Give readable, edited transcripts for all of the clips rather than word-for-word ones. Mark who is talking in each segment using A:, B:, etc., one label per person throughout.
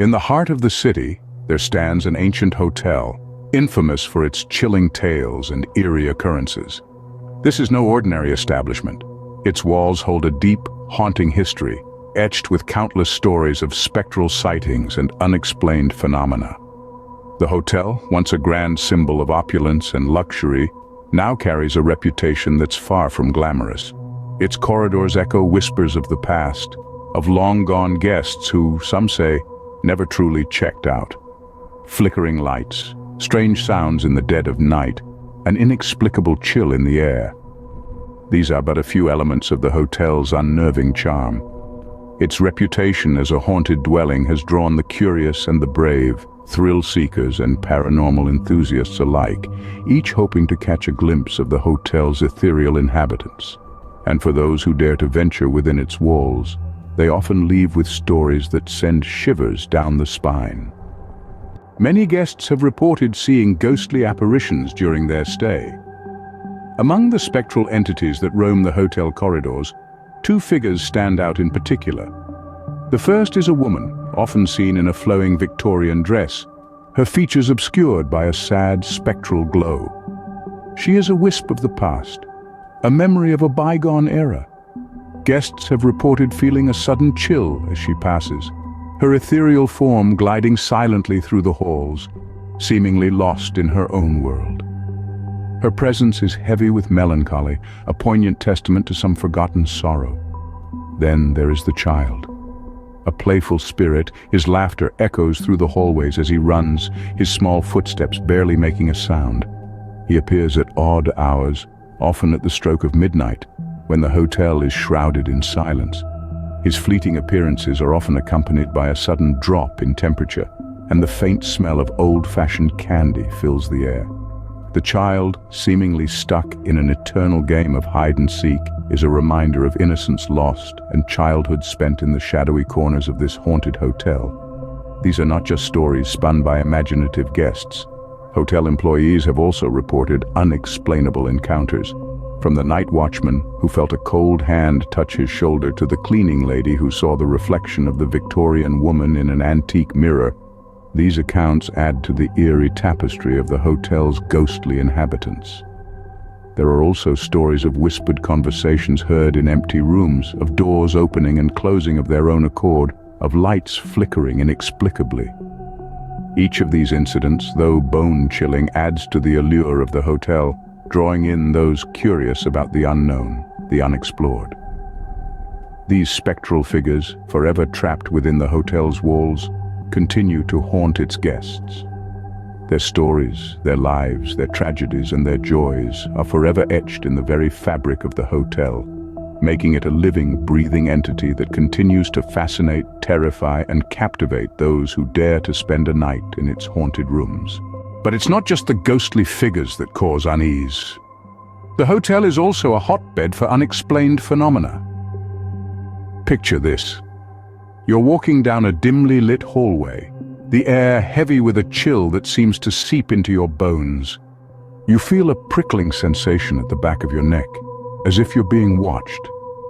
A: In the heart of the city, there stands an ancient hotel, infamous for its chilling tales and eerie occurrences. This is no ordinary establishment. Its walls hold a deep, haunting history, etched with countless stories of spectral sightings and unexplained phenomena. The hotel, once a grand symbol of opulence and luxury, now carries a reputation that's far from glamorous. Its corridors echo whispers of the past, of long-gone guests who, some say, never truly checked out. Flickering lights, strange sounds in the dead of night, an inexplicable chill in the air. These are but a few elements of the hotel's unnerving charm. Its reputation as a haunted dwelling has drawn the curious and the brave, thrill-seekers and paranormal enthusiasts alike, each hoping to catch a glimpse of the hotel's ethereal inhabitants. And for those who dare to venture within its walls, they often leave with stories that send shivers down the spine. Many guests have reported seeing ghostly apparitions during their stay. Among the spectral entities that roam the hotel corridors, two figures stand out in particular. The first is a woman, often seen in a flowing Victorian dress, her features obscured by a sad, spectral glow. She is a wisp of the past, a memory of a bygone era. Guests have reported feeling a sudden chill as she passes, her ethereal form gliding silently through the halls, seemingly lost in her own world. Her presence is heavy with melancholy, a poignant testament to some forgotten sorrow. Then there is the child. A playful spirit, his laughter echoes through the hallways as he runs, his small footsteps barely making a sound. He appears at odd hours, often at the stroke of midnight, when the hotel is shrouded in silence. His fleeting appearances are often accompanied by a sudden drop in temperature, and the faint smell of old-fashioned candy fills the air. The child, seemingly stuck in an eternal game of hide-and-seek, is a reminder of innocence lost and childhood spent in the shadowy corners of this haunted hotel. These are not just stories spun by imaginative guests. Hotel employees have also reported unexplainable encounters, from the night watchman who felt a cold hand touch his shoulder to the cleaning lady who saw the reflection of the Victorian woman in an antique mirror. These accounts add to the eerie tapestry of the hotel's ghostly inhabitants. There are also stories of whispered conversations heard in empty rooms, of doors opening and closing of their own accord, of lights flickering inexplicably. Each of these incidents, though bone-chilling, adds to the allure of the hotel, drawing in those curious about the unknown, the unexplored. These spectral figures, forever trapped within the hotel's walls, continue to haunt its guests. Their stories, their lives, their tragedies and their joys are forever etched in the very fabric of the hotel, making it a living, breathing entity that continues to fascinate, terrify and captivate those who dare to spend a night in its haunted rooms. But it's not just the ghostly figures that cause unease. The hotel is also a hotbed for unexplained phenomena. Picture this. You're walking down a dimly lit hallway, the air heavy with a chill that seems to seep into your bones. You feel a prickling sensation at the back of your neck, as if you're being watched,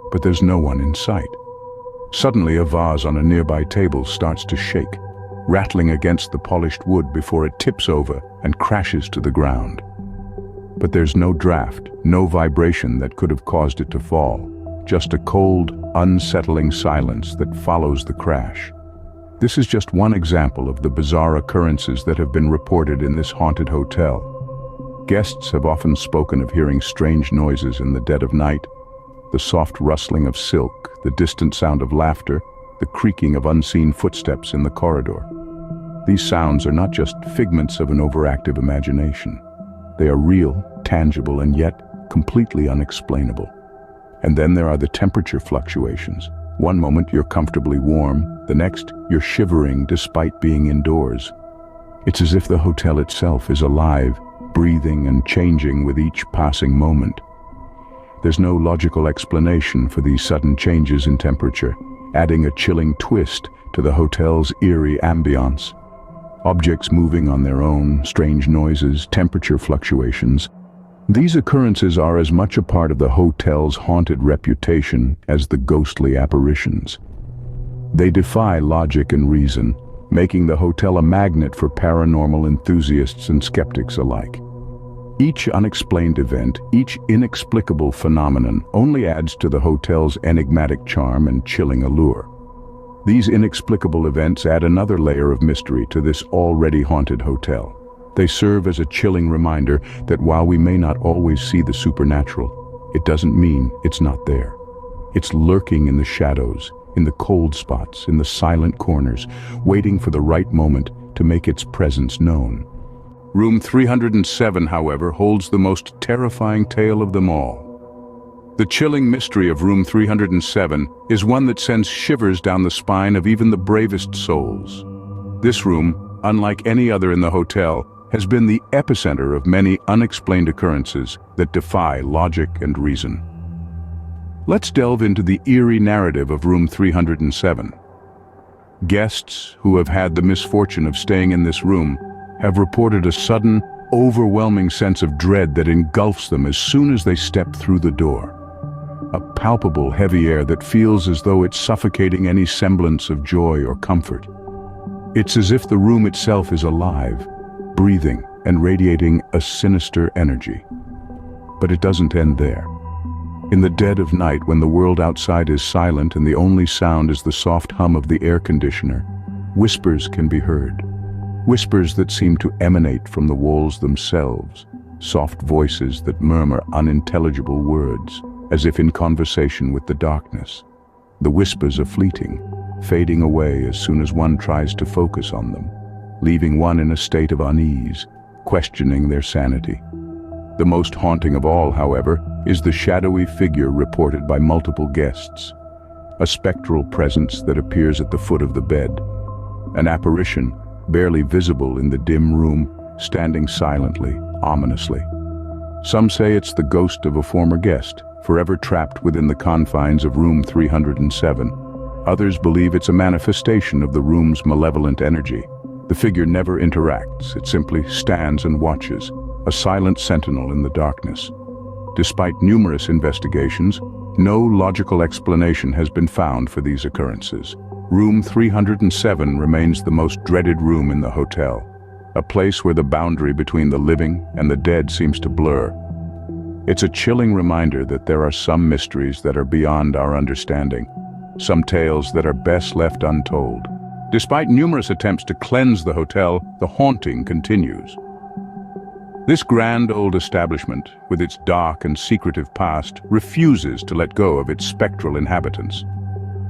A: but there's no one in sight. Suddenly, a vase on a nearby table starts to shake, rattling against the polished wood before it tips over and crashes to the ground. But there's no draft, no vibration that could have caused it to fall, just a cold, unsettling silence that follows the crash. This is just one example of the bizarre occurrences that have been reported in this haunted hotel. Guests have often spoken of hearing strange noises in the dead of night, the soft rustling of silk, the distant sound of laughter, the creaking of unseen footsteps in the corridor. These sounds are not just figments of an overactive imagination. They are real, tangible, and yet completely unexplainable. And then there are the temperature fluctuations. One moment you're comfortably warm, the next you're shivering despite being indoors. It's as if the hotel itself is alive, breathing and changing with each passing moment. There's no logical explanation for these sudden changes in temperature, adding a chilling twist to the hotel's eerie ambiance. Objects moving on their own, strange noises, temperature fluctuations. These occurrences are as much a part of the hotel's haunted reputation as the ghostly apparitions. They defy logic and reason, making the hotel a magnet for paranormal enthusiasts and skeptics alike. Each unexplained event, each inexplicable phenomenon only adds to the hotel's enigmatic charm and chilling allure. These inexplicable events add another layer of mystery to this already haunted hotel. They serve as a chilling reminder that while we may not always see the supernatural, it doesn't mean it's not there. It's lurking in the shadows, in the cold spots, in the silent corners, waiting for the right moment to make its presence known. Room 307, however, holds the most terrifying tale of them all. The chilling mystery of Room 307 is one that sends shivers down the spine of even the bravest souls. This room, unlike any other in the hotel, has been the epicenter of many unexplained occurrences that defy logic and reason. Let's delve into the eerie narrative of Room 307. Guests who have had the misfortune of staying in this room have reported a sudden, overwhelming sense of dread that engulfs them as soon as they step through the door. A palpable heavy air that feels as though it's suffocating any semblance of joy or comfort. It's as if the room itself is alive, breathing and radiating a sinister energy. But it doesn't end there. In the dead of night, when the world outside is silent and the only sound is the soft hum of the air conditioner, whispers can be heard. Whispers that seem to emanate from the walls themselves, soft voices that murmur unintelligible words, as if in conversation with the darkness. The whispers are fleeting, fading away as soon as one tries to focus on them, leaving one in a state of unease, questioning their sanity. The most haunting of all, however, is the shadowy figure reported by multiple guests, a spectral presence that appears at the foot of the bed, an apparition barely visible in the dim room, standing silently, ominously. Some say it's the ghost of a former guest, forever trapped within the confines of Room 307. Others believe it's a manifestation of the room's malevolent energy. The figure never interacts, it simply stands and watches, a silent sentinel in the darkness. Despite numerous investigations, no logical explanation has been found for these occurrences. Room 307 remains the most dreaded room in the hotel, a place where the boundary between the living and the dead seems to blur. It's a chilling reminder that there are some mysteries that are beyond our understanding, some tales that are best left untold. Despite numerous attempts to cleanse the hotel, the haunting continues. This grand old establishment, with its dark and secretive past, refuses to let go of its spectral inhabitants.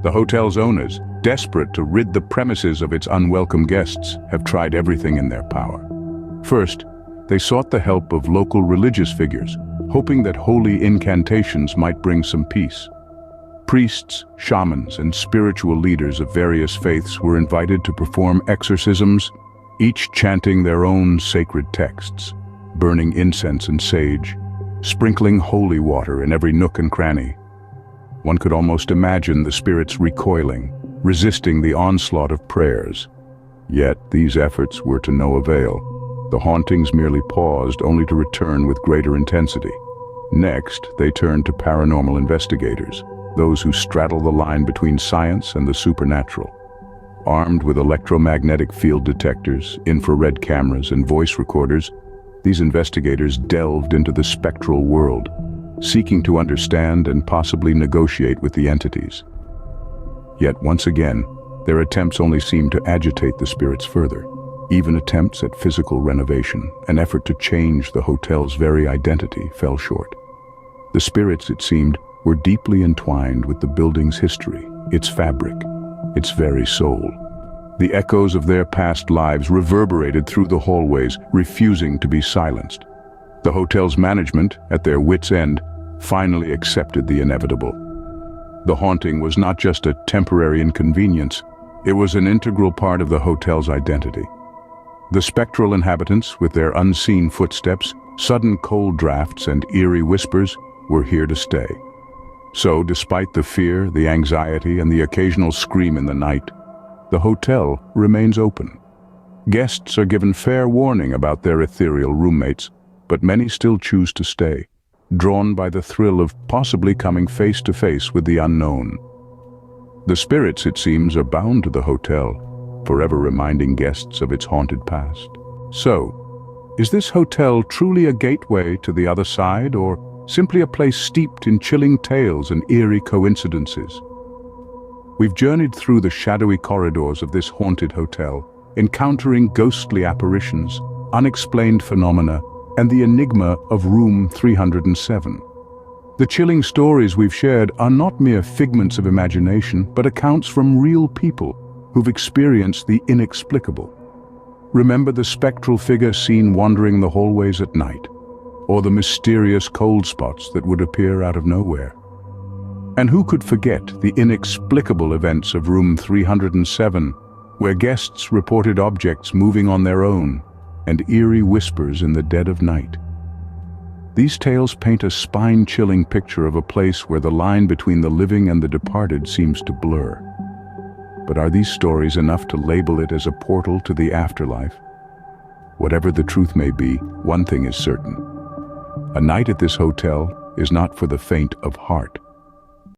A: The hotel's owners, desperate to rid the premises of its unwelcome guests, have tried everything in their power. First, they sought the help of local religious figures, hoping that holy incantations might bring some peace. Priests, shamans, and spiritual leaders of various faiths were invited to perform exorcisms, each chanting their own sacred texts, burning incense and sage, sprinkling holy water in every nook and cranny. One could almost imagine the spirits recoiling, resisting the onslaught of prayers. Yet these efforts were to no avail. The hauntings merely paused, only to return with greater intensity. Next, they turned to paranormal investigators, those who straddle the line between science and the supernatural. Armed with electromagnetic field detectors, infrared cameras, and voice recorders, these investigators delved into the spectral world, seeking to understand and possibly negotiate with the entities. Yet once again, their attempts only seemed to agitate the spirits further. Even attempts at physical renovation, an effort to change the hotel's very identity, fell short. The spirits, it seemed, were deeply entwined with the building's history, its fabric, its very soul. The echoes of their past lives reverberated through the hallways, refusing to be silenced. The hotel's management, at their wits' end, finally accepted the inevitable. The haunting was not just a temporary inconvenience, it was an integral part of the hotel's identity. The spectral inhabitants, with their unseen footsteps, sudden cold drafts, and eerie whispers, were here to stay. So, despite the fear, the anxiety, and the occasional scream in the night, the hotel remains open. Guests are given fair warning about their ethereal roommates, but many still choose to stay, drawn by the thrill of possibly coming face to face with the unknown. The spirits, it seems, are bound to the hotel, forever reminding guests of its haunted past. So, is this hotel truly a gateway to the other side, or simply a place steeped in chilling tales and eerie coincidences? We've journeyed through the shadowy corridors of this haunted hotel, encountering ghostly apparitions, unexplained phenomena, and the enigma of room 307. The chilling stories we've shared are not mere figments of imagination, but accounts from real people who've experienced the inexplicable. Remember the spectral figure seen wandering the hallways at night, or the mysterious cold spots that would appear out of nowhere? And who could forget the inexplicable events of room 307, where guests reported objects moving on their own and eerie whispers in the dead of night? These tales paint a spine-chilling picture of a place where the line between the living and the departed seems to blur. But are these stories enough to label it as a portal to the afterlife? Whatever the truth may be, one thing is certain. A night at this hotel is not for the faint of heart.